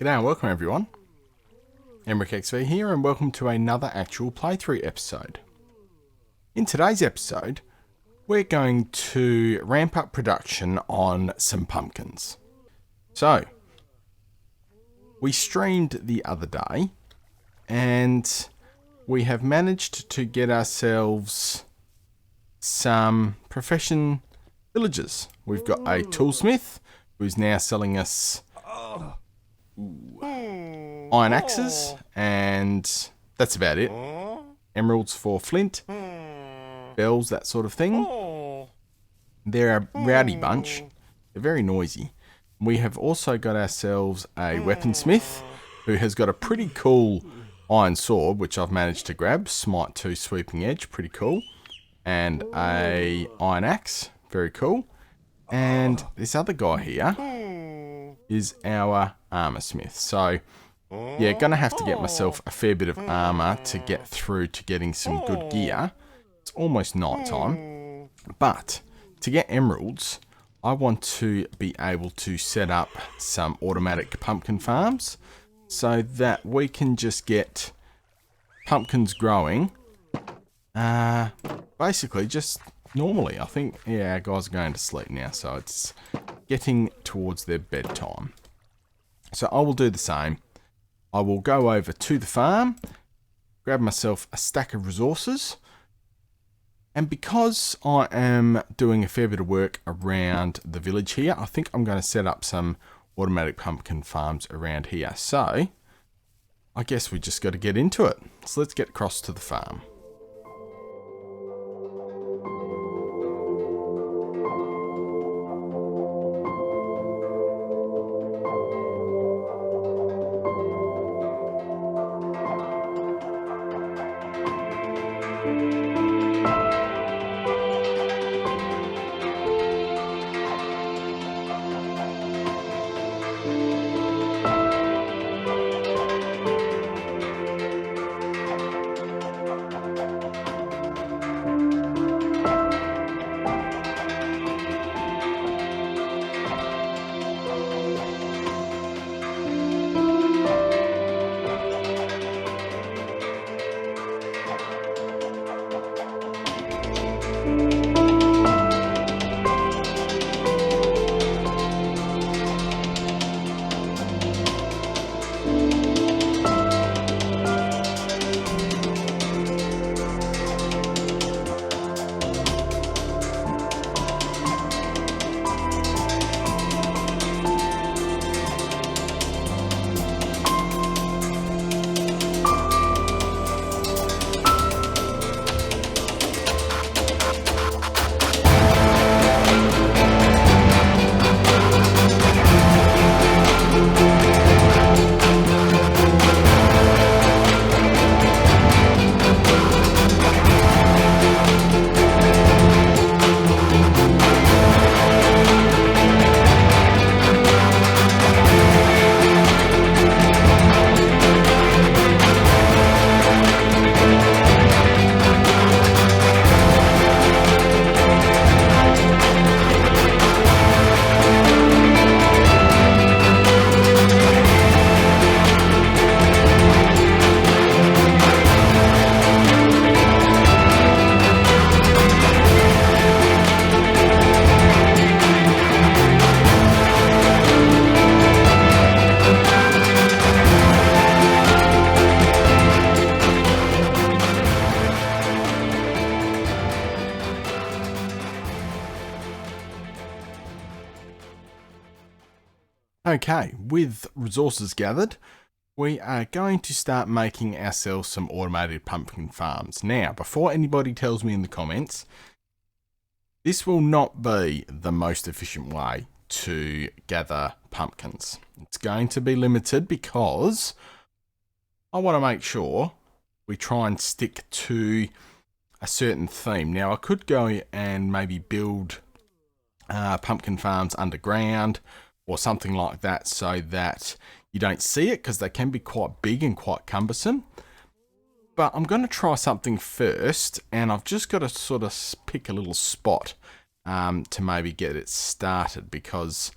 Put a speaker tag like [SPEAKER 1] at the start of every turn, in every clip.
[SPEAKER 1] G'day and welcome everyone. EmrickXV here and welcome to another actual playthrough episode. In today's episode, we're going to ramp up production on some pumpkins. So, we streamed the other day and we have managed to get ourselves some profession villagers. We've got a toolsmith who's now selling us iron axes, and that's about it. Emeralds for flint, bells, that sort of thing. They're a rowdy bunch. They're very noisy. We have also got ourselves a weaponsmith who has got a pretty cool iron sword, which I've managed to grab. Smite 2 sweeping edge, pretty cool. And a iron axe, very cool. And this other guy here is our armor smith. So yeah, gonna have to get myself a fair bit of armor to get through to getting some good gear. It's almost night time, but to get emeralds, I want to be able to set up some automatic pumpkin farms so that we can just get pumpkins growing basically just normally. I think, yeah, our guys are going to sleep now, so it's getting towards their bedtime. So I will do the same. I will go over to the farm, grab myself a stack of resources, and because I am doing a fair bit of work around the village here, I think I'm going to set up some automatic pumpkin farms around here. So I guess we just got to get into it. So let's get across to the farm. Okay, with resources gathered, we are going to start making ourselves some automated pumpkin farms. Now, before anybody tells me in the comments, this will not be the most efficient way to gather pumpkins. It's going to be limited because I want to make sure we try and stick to a certain theme. Now, I could go and maybe build pumpkin farms underground or something like that so that you don't see it, because they can be quite big and quite cumbersome. But I'm going to try something first, and I've just got to sort of pick a little spot to maybe get it started, because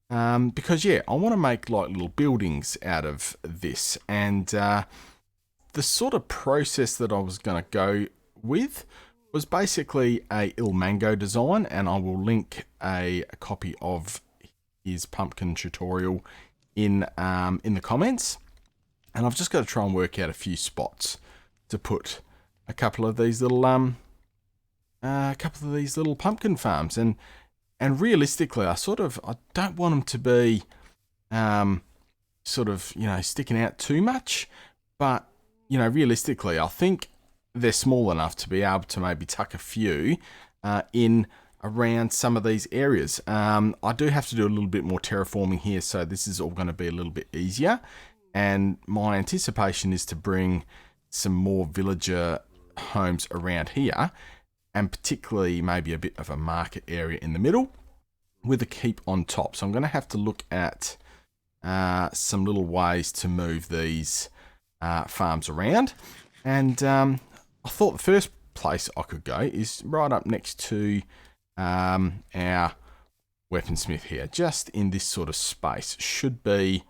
[SPEAKER 1] Because yeah, I want to make like little buildings out of this, and the sort of process that I was going to go with was basically a Ilmango design, and I will link a copy of his pumpkin tutorial in the comments. And I've just got to try and work out a few spots to put a couple of these little pumpkin farms, and realistically, I don't want them to be sticking out too much, but realistically, I think they're small enough to be able to maybe tuck a few in around some of these areas. I do have to do a little bit more terraforming here, so this is all going to be a little bit easier. And my anticipation is to bring some more villager homes around here, and particularly maybe a bit of a market area in the middle with a keep on top. So I'm going to have to look at some little ways to move these farms around. And I thought the first place I could go is right up next to our weaponsmith here, just in this sort of space. Should be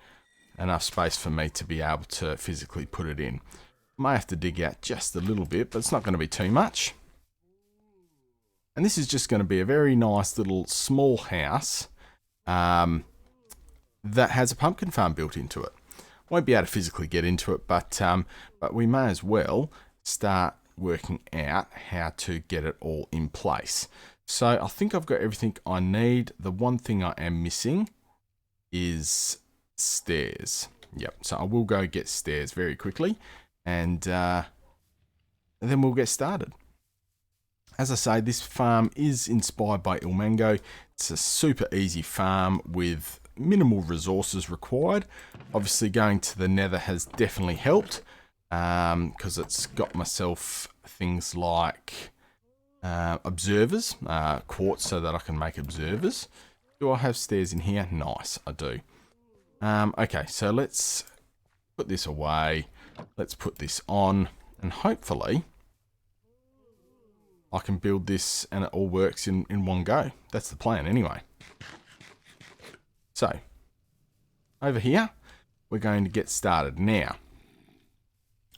[SPEAKER 1] enough space for me to be able to physically put it in. May have to dig out just a little bit, but it's not going to be too much. And this is just going to be a very nice little small house that has a pumpkin farm built into it. Won't be able to physically get into it, but we may as well start working out how to get it all in place. So I think I've got everything I need. The one thing I am missing is stairs. Yep, so I will go get stairs very quickly, and then we'll get started. As I say, this farm is inspired by Ilmango. It's a super easy farm with minimal resources required. Obviously, going to the nether has definitely helped, because it's got myself things like observers, quartz, so that I can make observers. Do I have stairs in here? Nice, I do. Okay, so let's put this away. Let's put this on, and hopefully I can build this and it all works in one go. That's the plan anyway. So, over here, we're going to get started. Now,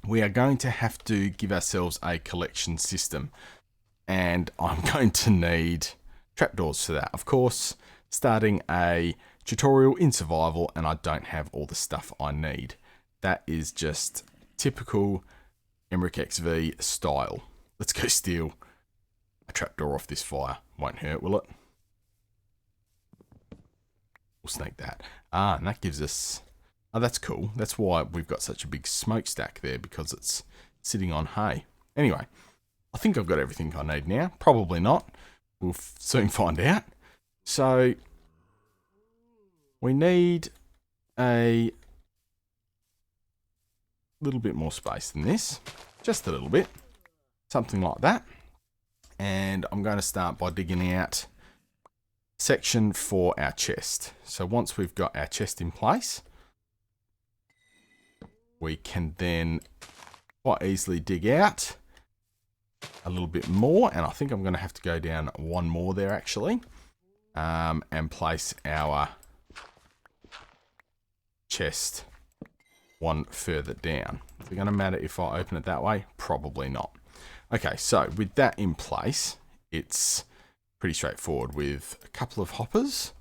[SPEAKER 1] we are going to have to give ourselves a collection system, and I'm going to need trapdoors for that. Of course, starting a tutorial in survival, and I don't have all the stuff I need. That is just typical EmrickXV style. Let's go steal a trapdoor off this fire. Won't hurt, will it? We'll snake that. And that gives us... Oh, that's cool. That's why we've got such a big smokestack there, because it's sitting on hay. Anyway, I think I've got everything I need now. Probably not. We'll soon find out. So, we need a little bit more space than this. Just a little bit. Something like that. And I'm going to start by digging out section for our chest. So once we've got our chest in place, we can then quite easily dig out a little bit more. And I think I'm going to have to go down one more there actually, and place our chest one further down. Is it going to matter if I open it that way? Probably not. Okay, so with that in place, it's pretty straightforward with a couple of hoppers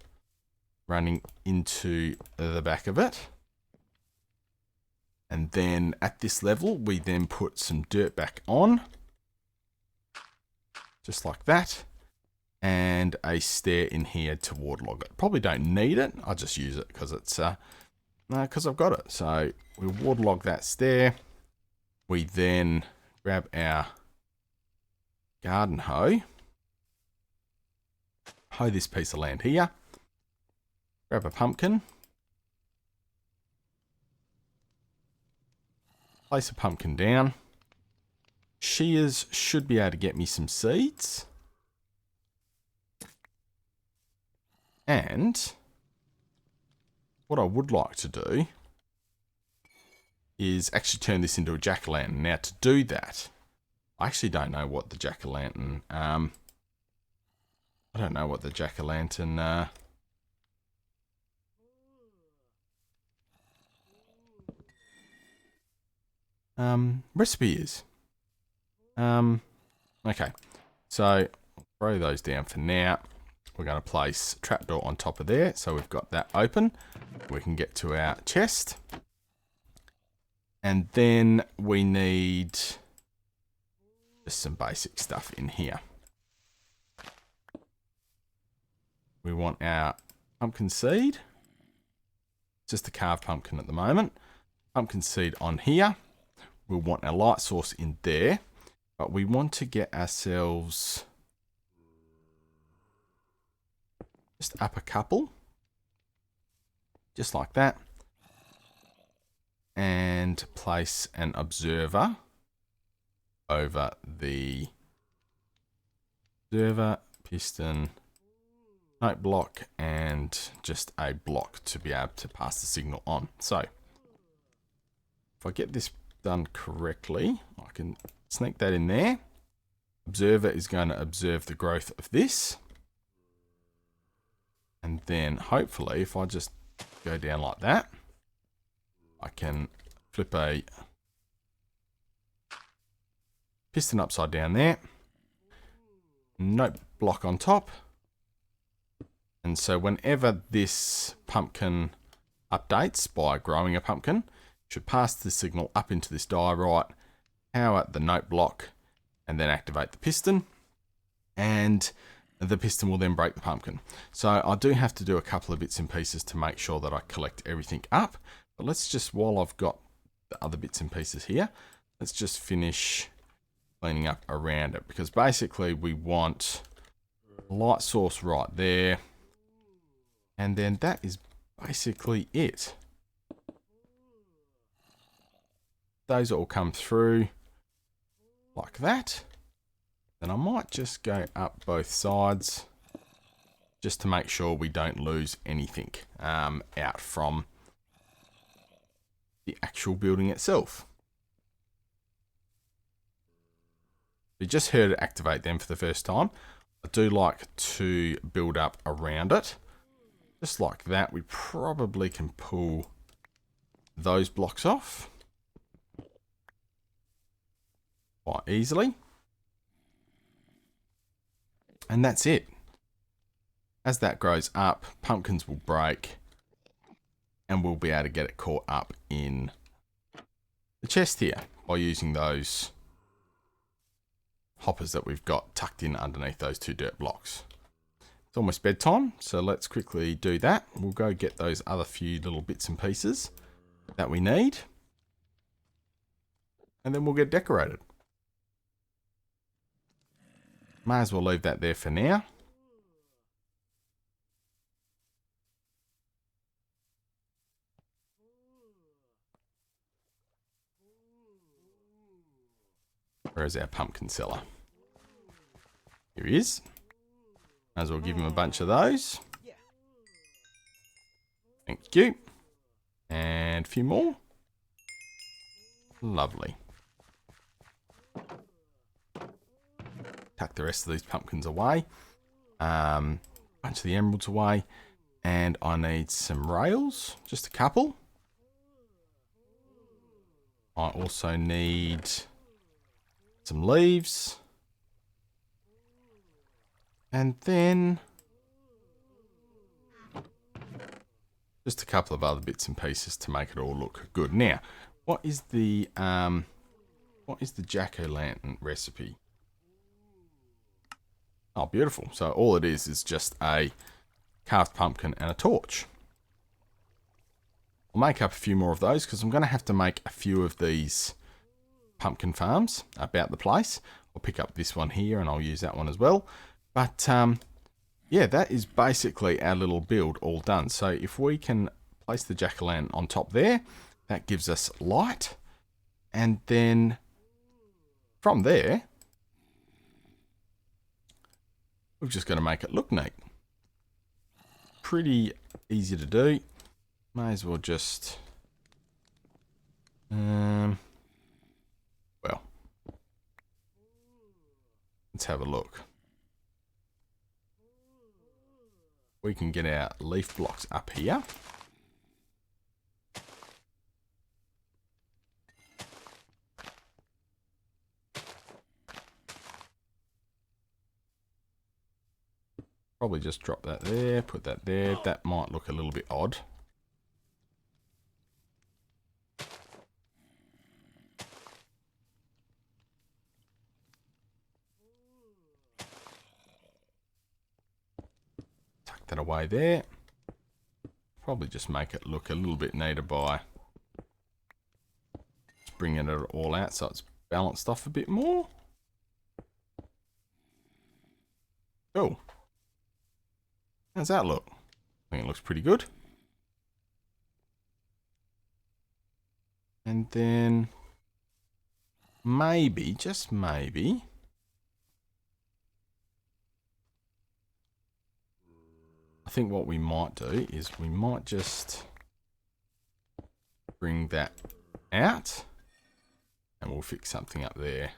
[SPEAKER 1] running into the back of it. And then at this level, we then put some dirt back on, just like that, and a stair in here to waterlog it. Probably don't need it. I'll just use it because it's because I've got it. So we waterlog that stair. We then grab our garden hoe this piece of land here, grab a pumpkin, place a pumpkin down. Shears should be able to get me some seeds, and what I would like to do is actually turn this into a jack-o'-lantern. Now to do that, I actually don't know what the jack-o'-lantern, I don't know what the jack-o'-lantern recipe is. Okay, so I'll throw those down for now. We're going to place a trapdoor on top of there, so we've got that open. We can get to our chest. And then we need just some basic stuff in here. We want our pumpkin seed. Just a carved pumpkin at the moment. Pumpkin seed on here. We'll want our light source in there. But we want to get ourselves just up a couple. Just like that. And place an observer over the observer, piston, note block, and just a block to be able to pass the signal on. So if I get this done correctly, I can sneak that in there. Observer is going to observe the growth of this. And then hopefully if I just go down like that, I can flip a piston upside down there. Note block on top. And so whenever this pumpkin updates by growing a pumpkin, it should pass the signal up into this diorite, power the note block, and then activate the piston. And the piston will then break the pumpkin. So I do have to do a couple of bits and pieces to make sure that I collect everything up. But let's just, while I've got the other bits and pieces here, let's just finish cleaning up around it. Because basically we want a light source right there. And then that is basically it. Those all come through like that. Then I might just go up both sides just to make sure we don't lose anything out from the actual building itself. You just heard it activate them for the first time. I do like to build up around it. Just like that, we probably can pull those blocks off quite easily. And that's it. As that grows up, pumpkins will break and we'll be able to get it caught up in the chest here by using those hoppers that we've got tucked in underneath those two dirt blocks. It's almost bedtime, so let's quickly do that. We'll go get those other few little bits and pieces that we need. And then we'll get decorated. May as well leave that there for now. Where is our pumpkin seller? Here he is. Might as well give him a bunch of those. Thank you. And a few more. Lovely. Tuck the rest of these pumpkins away. Bunch of the emeralds away. And I need some rails. Just a couple. I also need some leaves. And then just a couple of other bits and pieces to make it all look good. Now, what is the jack-o'-lantern recipe? Oh, beautiful. So all it is just a carved pumpkin and a torch. I'll make up a few more of those because I'm going to have to make a few of these pumpkin farms about the place. I'll pick up this one here and I'll use that one as well. But yeah, that is basically our little build all done. So if we can place the jack-o'-lantern on top there, that gives us light. And then from there, we've just got to make it look neat. Pretty easy to do. May as well just well, let's have a look. We can get our leaf blocks up here. Probably just drop that there, put that there. That might look a little bit odd. Tuck that away there. Probably just make it look a little bit neater by just bringing it all out so it's balanced off a bit more. Cool. How's that look? I think it looks pretty good. And then maybe, just maybe, I think what we might do is we might just bring that out and we'll fix something up there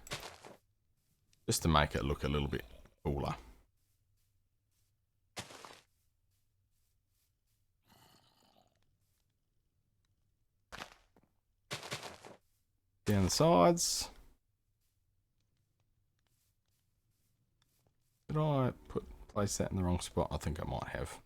[SPEAKER 1] just to make it look a little bit cooler. Down the sides. Did I place that in the wrong spot? I think I might have.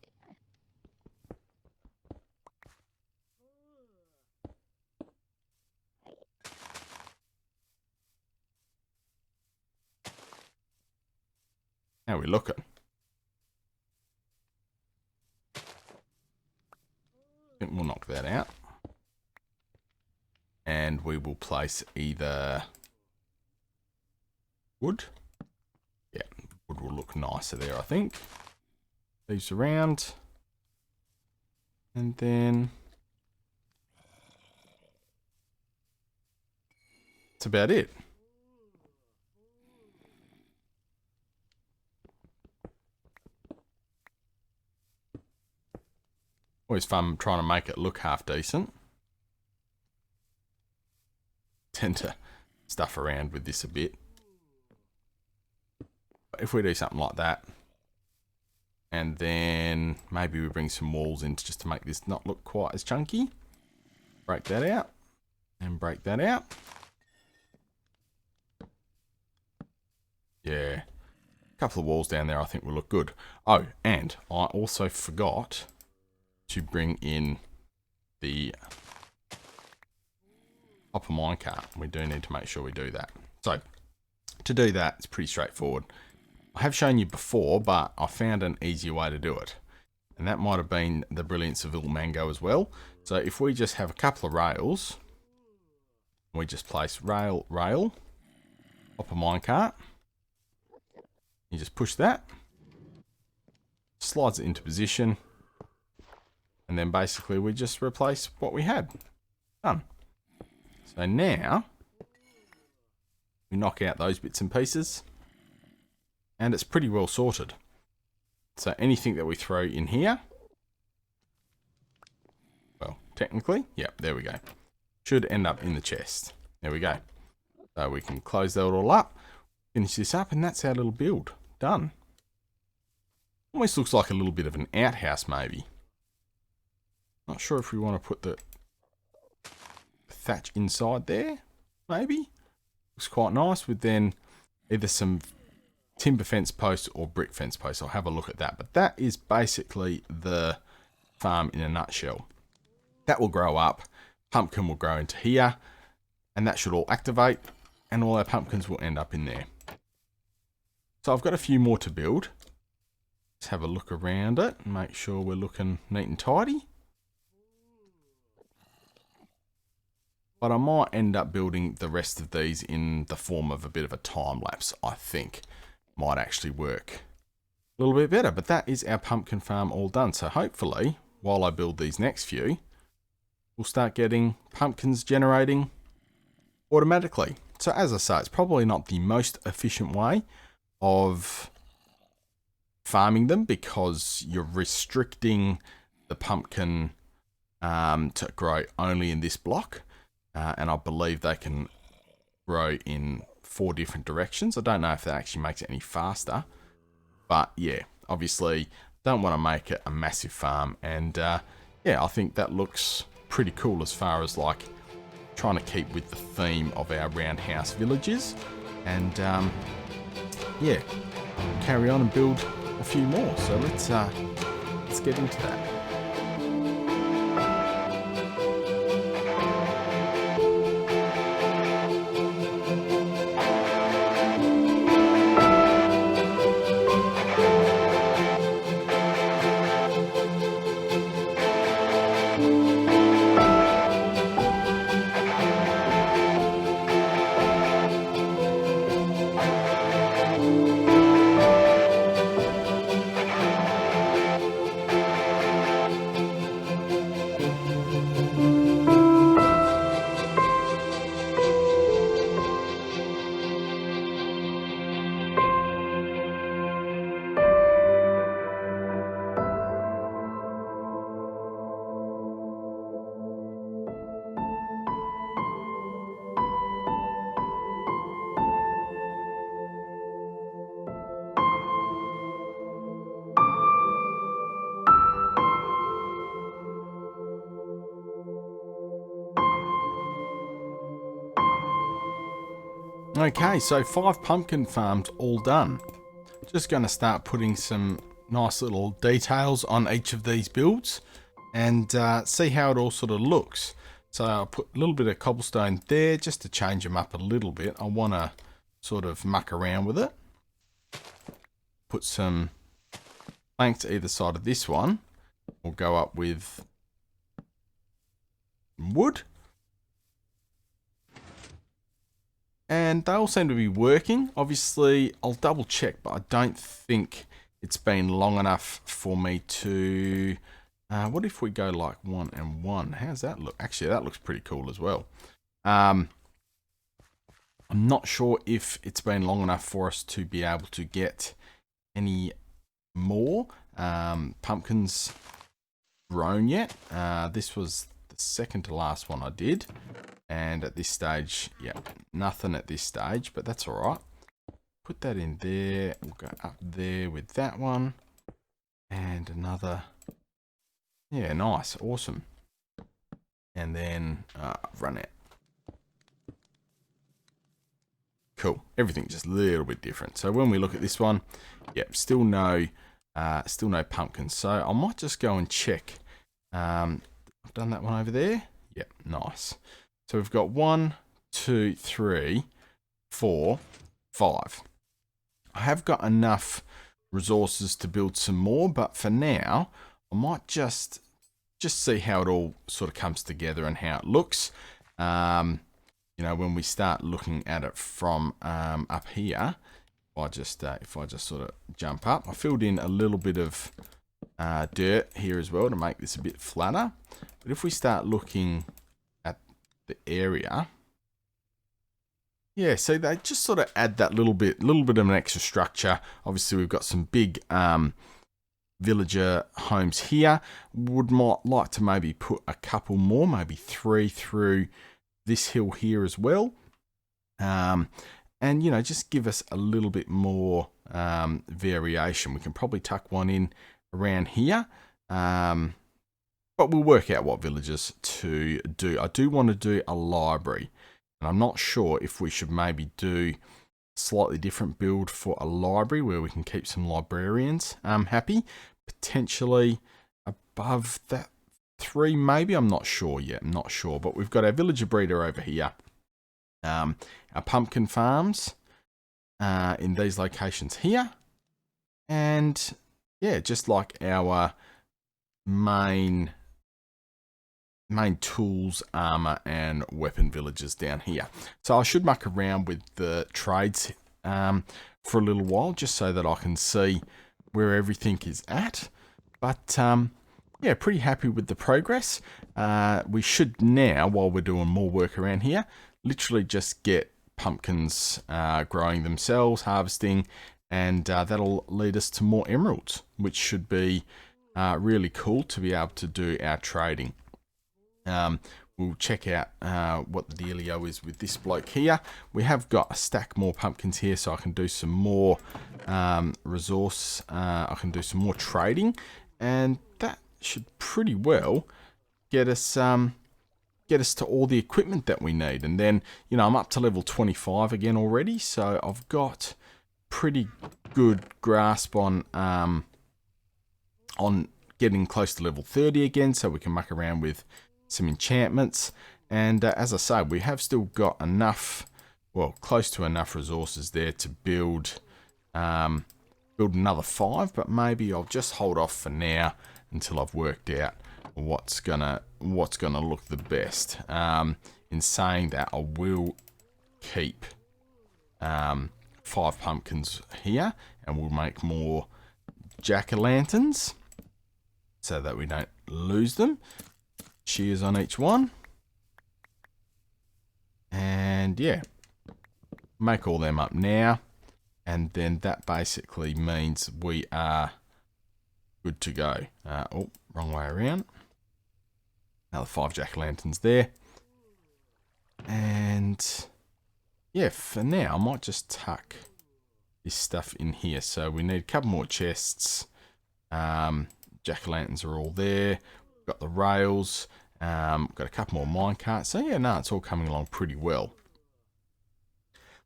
[SPEAKER 1] How are we looking? I think we'll knock that out. And we will place either wood. Yeah, wood will look nicer there, I think. These around. And then that's about it. Always fun trying to make it look half decent. Tend to stuff around with this a bit. But if we do something like that, and then maybe we bring some walls in just to make this not look quite as chunky. Break that out, and break that out. Yeah, a couple of walls down there I think will look good. Oh, and I also forgot to bring in the hopper minecart. We do need to make sure we do that. So to do that, it's pretty straightforward. I have shown you before, but I found an easier way to do it. And that might have been the brilliance of Ilmango as well. So if we just have a couple of rails, we just place rail, hopper minecart. You just push that, slides it into position, and then basically we just replace what we had. Done. So now we knock out those bits and pieces and it's pretty well sorted. So anything that we throw in here, well, technically, yep, there we go. Should end up in the chest. There we go. So we can close that all up, finish this up, and that's our little build. Done. Almost looks like a little bit of an outhouse maybe. Not sure if we want to put the thatch inside there, maybe. Looks quite nice with then either some timber fence posts or brick fence posts. I'll have a look at that. But that is basically the farm in a nutshell. That will grow up. Pumpkin will grow into here. And that should all activate. And all our pumpkins will end up in there. So I've got a few more to build. Let's have a look around it and make sure we're looking neat and tidy. But I might end up building the rest of these in the form of a bit of a time lapse, I think. Might actually work a little bit better. But that is our pumpkin farm all done. So hopefully, while I build these next few, we'll start getting pumpkins generating automatically. So as I say, it's probably not the most efficient way of farming them because you're restricting the pumpkin to grow only in this block. And I believe they can grow in 4 different directions. I don't know if that actually makes it any faster. But yeah, obviously don't want to make it a massive farm. And yeah, I think that looks pretty cool as far as like trying to keep with the theme of our roundhouse villages. And yeah, carry on and build a few more. So let's get into that. Okay, so 5 pumpkin farms all done. Just going to start putting some nice little details on each of these builds and see how it all sort of looks. So I'll put a little bit of cobblestone there just to change them up a little bit. I want to sort of muck around with it. Put some planks either side of this one. We'll go up with wood. And they all seem to be working. Obviously, I'll double check, but I don't think it's been long enough for me to... what if we go like 1 and 1? How's that look? Actually, that looks pretty cool as well. I'm not sure if it's been long enough for us to be able to get any more pumpkins grown yet. This was the second to last one I did. And at this stage, yeah, nothing at this stage, but that's all right. Put that in there. We'll go up there with that one. And another. Yeah, nice. Awesome. And then run out. Cool. Everything just a little bit different. So when we look at this one, yep, still no pumpkins. So I might just go and check. I've done that one over there. Yep, nice. So we've got 1, 2, 3, 4, 5. I have got enough resources to build some more, but for now, I might just see how it all sort of comes together and how it looks. You know, when we start looking at it from up here, if I just sort of jump up, I filled in a little bit of dirt here as well to make this a bit flatter. But if we start looking the area, yeah, so they just sort of add that little bit of an extra structure. Obviously, we've got some big villager homes here. Might like to maybe put a couple more, maybe 3 through this hill here as well, and you know, just give us a little bit more variation. We can probably tuck one in around here. But we'll work out what villages to do. I do want to do a library. And I'm not sure if we should maybe do a slightly different build for a library where we can keep some librarians happy. Potentially above that 3 maybe. I'm not sure yet. I'm not sure. But we've got our villager breeder over here. Our pumpkin farms in these locations here. And yeah, just like our main tools, armor, and weapon villages down here. So I should muck around with the trades for a little while, just so that I can see where everything is at. But yeah, pretty happy with the progress. We should now, while we're doing more work around here, literally just get pumpkins growing themselves, harvesting, and that'll lead us to more emeralds, which should be really cool to be able to do our trading. We'll check out what the dealio is with this bloke here. We have got a stack more pumpkins here, so I can do some more resource. I can do some more trading, and that should pretty well get us to all the equipment that we need. And then, you know, I'm up to level 25 again already, so I've got pretty good grasp on getting close to level 30 again, so we can muck around with some enchantments. And as I say, we have still got enough, well, close to enough resources there to build another 5, but maybe I'll just hold off for now until I've worked out what's gonna look the best. In saying that, I will keep 5 pumpkins here, and we'll make more jack-o'-lanterns so that we don't lose them. Shears on each one. And yeah, make all them up now. And then that basically means we are good to go. Oh, wrong way around. Another 5 jack-o'-lanterns there. And yeah, for now, I might just tuck this stuff in here. So we need a couple more chests. Jack-o'-lanterns are all there. We've got the rails. Got a couple more minecarts. So yeah, no, it's all coming along pretty well.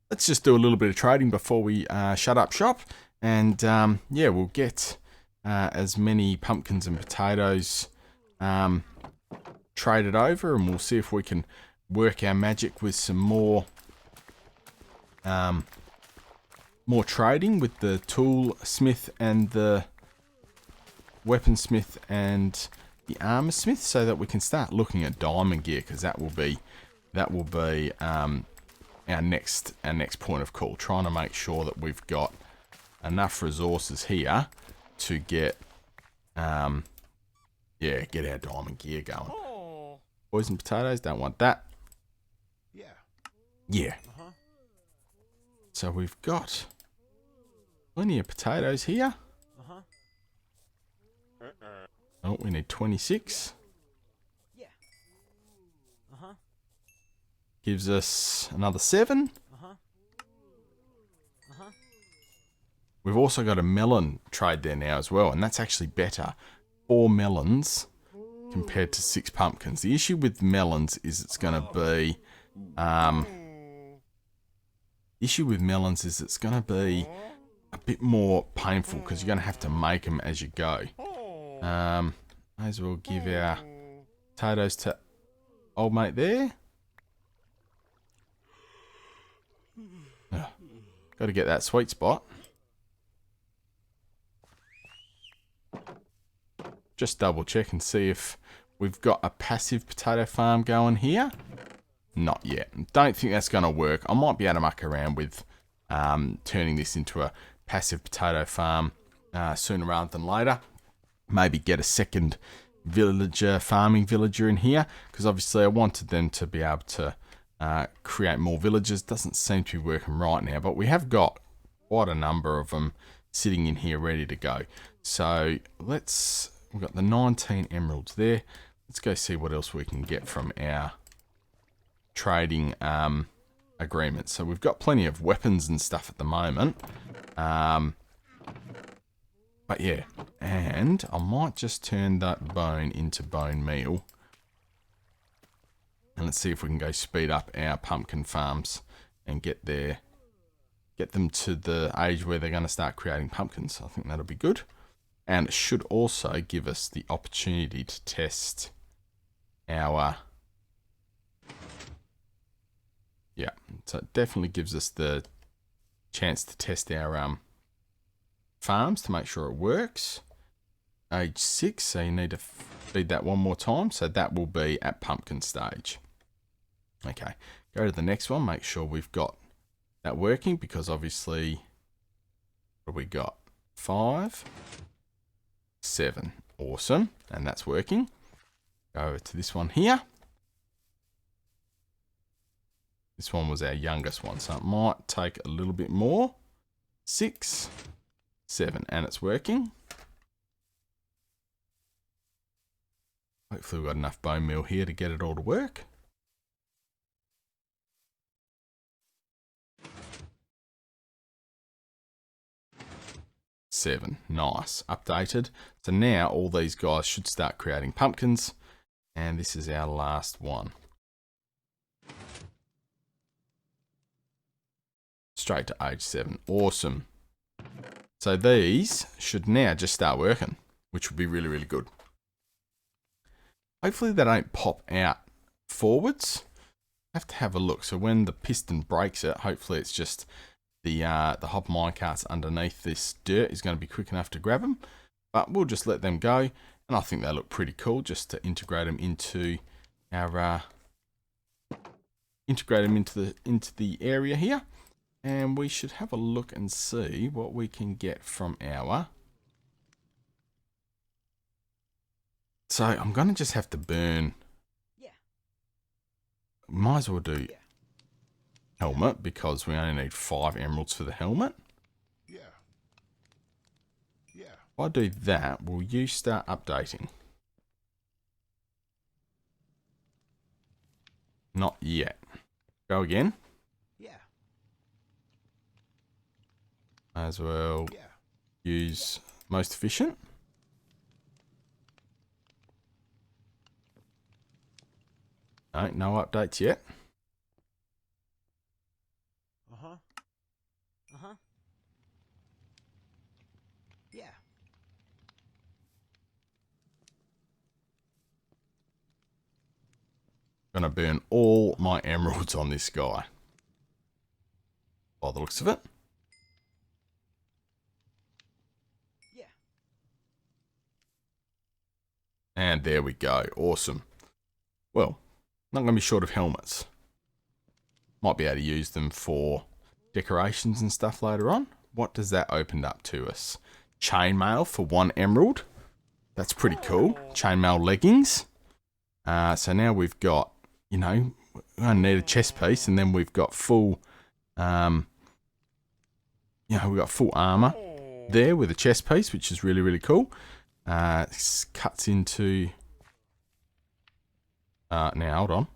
[SPEAKER 1] Let's just do a little bit of trading before we shut up shop. And yeah, we'll get as many pumpkins and potatoes traded over, and we'll see if we can work our magic with some more trading with the tool smith and the weaponsmith and the armor smith, so that we can start looking at diamond gear, because that will be our next point of call. Trying to make sure that we've got enough resources here to get get our diamond gear going. Poison potatoes, don't want that. Yeah. So we've got plenty of potatoes here. Oh, we need 26. Gives us another 7. We've also got a melon trade there now as well, and that's actually better. 4 melons compared to 6 pumpkins. The issue with melons is it's going to be a bit more painful, because you're going to have to make them as you go. May as well give our potatoes to old mate there. Got to get that sweet spot. Just double check and see if we've got a passive potato farm going here. Not yet. Don't think that's going to work. I might be able to muck around with turning this into a passive potato farm sooner rather than later. Maybe get a second farming villager in here, because obviously I wanted them to be able to create more villages. Doesn't seem to be working right now, but we have got quite a number of them sitting in here ready to go. So we've got the 19 emeralds there. Let's go see what else we can get from our trading agreement. So we've got plenty of weapons and stuff at the moment. But yeah, and I might just turn that bone into bone meal. And let's see if we can go speed up our pumpkin farms and get them to the age where they're going to start creating pumpkins. I think that'll be good. And it should also give us the opportunity to test our... Yeah, so it definitely gives us the chance to test our farms to make sure it works. Age 6, so you need to feed that one more time. So that will be at pumpkin stage. Okay, go to the next one. Make sure we've got that working, because obviously, what have we got? 5, 7. Awesome, and that's working. Go over to this one here. This one was our youngest one, so it might take a little bit more. 6, 7, and it's working. Hopefully we've got enough bone meal here to get it all to work. Seven, nice, updated. So now all these guys should start creating pumpkins, and this is our last one. Straight to age 7, awesome. So these should now just start working, which would be really, really good. Hopefully they don't pop out forwards. I have to have a look. So when the piston breaks it, hopefully it's just the hopper minecarts underneath this dirt is going to be quick enough to grab them. But we'll just let them go, and I think they look pretty cool just to integrate them into our into the area here. And we should have a look and see what we can get from our. So I'm going to just have to burn.
[SPEAKER 2] Yeah.
[SPEAKER 1] Might as well do helmet, because we only need 5 emeralds for the helmet.
[SPEAKER 3] Yeah. Yeah.
[SPEAKER 1] If I do that, will you start updating? Not yet. Go again.
[SPEAKER 2] Yeah.
[SPEAKER 1] Might as well
[SPEAKER 3] Yeah.
[SPEAKER 1] use most efficient. No updates yet.
[SPEAKER 2] Uh-huh. Uh-huh. Yeah.
[SPEAKER 1] Gonna burn all my emeralds on this guy, by the looks of it.
[SPEAKER 2] Yeah.
[SPEAKER 1] And there we go. Awesome. Well, not going to be short of helmets. Might be able to use them for decorations and stuff later on. What does that open up to us? Chainmail for 1 emerald. That's pretty cool. Chainmail leggings. So now we've got, you know, we're going to need a chest piece, and then we've got full, you know, we've got full armor there with a chest piece, which is really, really cool. Cuts into. Now hold on.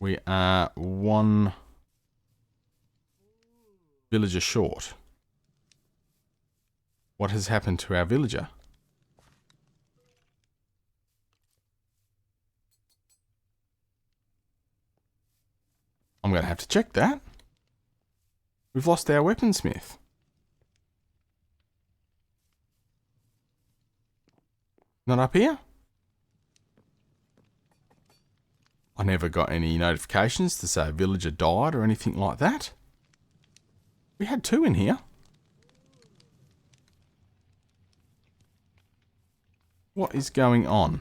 [SPEAKER 1] We are 1 villager short. What has happened to our villager? I'm going to have to check that. We've lost our weaponsmith. Not up here? I never got any notifications to say a villager died or anything like that. We had 2 in here. What is going on?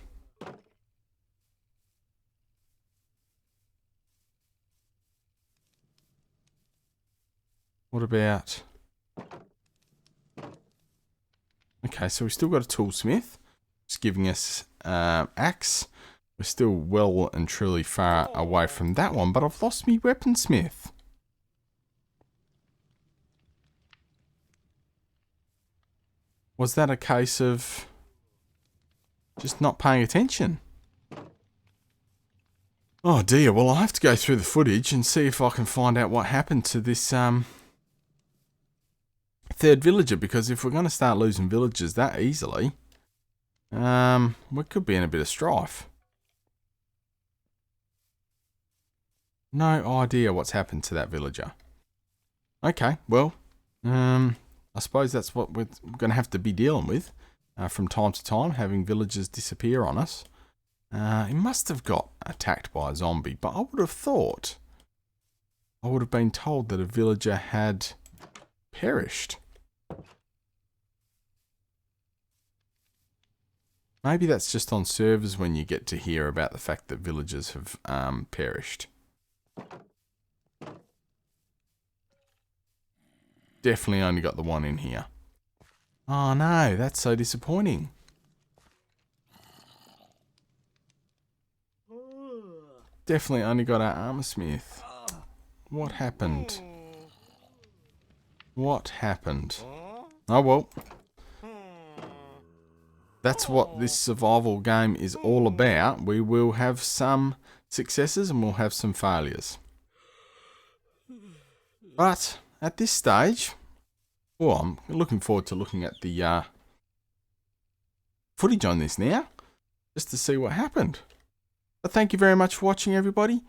[SPEAKER 1] What about... Okay, so we've still got a toolsmith. It's giving us axe. We're still well and truly far away from that one, but I've lost me weaponsmith. Was that a case of just not paying attention? Oh dear, well I'll have to go through the footage and see if I can find out what happened to this 3rd villager, because if we're going to start losing villagers that easily, we could be in a bit of strife. No idea what's happened to that villager. Okay, well, I suppose that's what we're going to have to be dealing with from time to time, having villagers disappear on us. He must have got attacked by a zombie, but I would have thought I would have been told that a villager had perished. Maybe that's just on servers when you get to hear about the fact that villagers have perished. Definitely only got the 1 in here. Oh no, that's so disappointing. Definitely only got our armorsmith. What happened? What happened? Oh well. That's what this survival game is all about. We will have some successes and we'll have some failures. But at this stage, well, I'm looking forward to looking at the footage on this now, just to see what happened. But thank you very much for watching, everybody.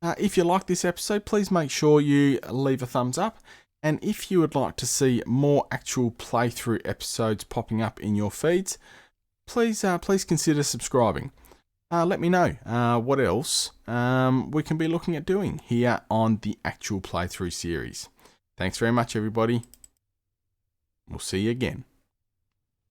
[SPEAKER 1] If you like this episode, please make sure you leave a thumbs up. And if you would like to see more actual playthrough episodes popping up in your feeds, please consider subscribing. Let me know what else we can be looking at doing here on the actual playthrough series. Thanks very much, everybody. We'll see you again.